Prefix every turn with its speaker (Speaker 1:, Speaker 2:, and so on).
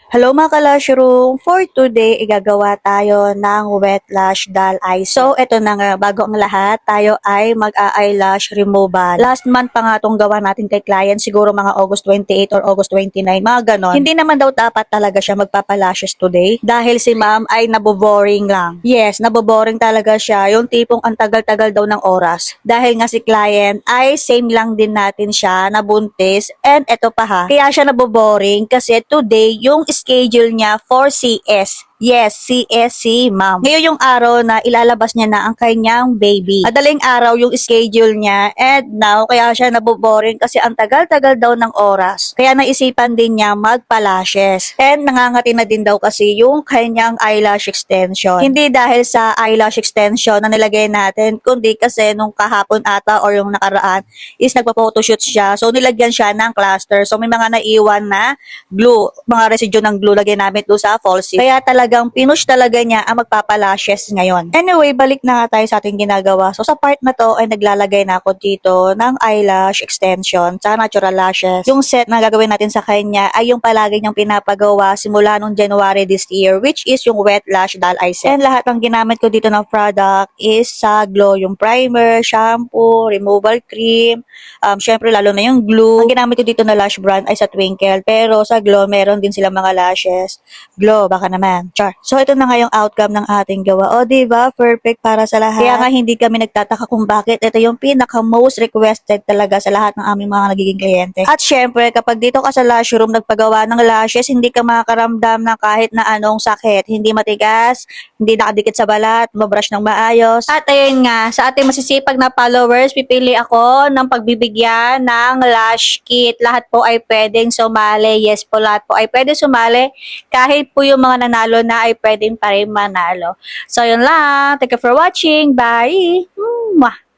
Speaker 1: Hello mga ka-Lush For today, igagawa tayo ng wet lash doll eye. So, eto na nga, bago ang lahat, tayo ay mag-eyelash removal. Last month pa nga itong gawa natin kay client, siguro mga August 28 or August 29, mga ganon. Hindi naman daw dapat talaga siya magpapalashes today dahil si ma'am ay naboboring lang. Yes, naboboring talaga siya, yung tipong ang tagal-tagal daw ng oras. Dahil nga si client ay same lang din natin siya, nabuntis, and eto pa ha, kaya siya naboboring kasi today yung schedule niya for CS. Yes, CSC, ma'am. Ngayon yung araw na ilalabas niya na ang kanyang baby. Madaling araw yung schedule niya and now kaya siya naboboring kasi ang tagal-tagal daw ng oras. Kaya naisipan din niya magpalashes. And nangangati na din daw kasi yung kanyang eyelash extension. Hindi dahil sa eyelash extension na nilagay natin, kundi kasi nung kahapon ata or yung nakaraan is nagpa-photoshoot siya. So nilagyan siya ng cluster. So may mga naiwan na glue, mga residue ng glue lagay namin doon sa falsies. Kaya talagang pinush talaga niya ang magpapalashes ngayon. Anyway, balik na nga tayo sa ating ginagawa. So sa part na to ay naglalagay na ako dito ng eyelash extension sa natural lashes. Yung set na gagawin natin sa kanya ay yung palagi niyang pinapagawa simula nung January this year, which is yung wet lash doll eye set. And lahat ng ginamit ko dito ng product is sa Glow, yung primer, shampoo, removal cream, syempre lalo na yung glue. Ang ginamit ko dito na lash brand ay sa Twinkle, pero sa Glow meron din silang mga lashes. Glow, baka naman. Char. So ito na nga yung outcome ng ating gawa. O diba? Perfect para sa lahat. Kaya nga hindi kami nagtataka kung bakit ito yung pinaka most requested talaga sa lahat ng aming mga nagiging kliyente. At syempre, kapag dito ka sa lash room nagpagawa ng lashes, hindi ka makakaramdam ng kahit na anong sakit. Hindi matigas, hindi nakadikit sa balat, mabrush ng maayos. At ayun nga, sa ating masisipag na followers, pipili ako ng pagbibigyan ng lash kit. Lahat po ay pwedeng sumali. Yes po, lahat po ay pwedeng sumali. Kahit po yung mga nanalo na ay pwedeng pa rin manalo. So yun lang. Thank you for watching. Bye! Mwah!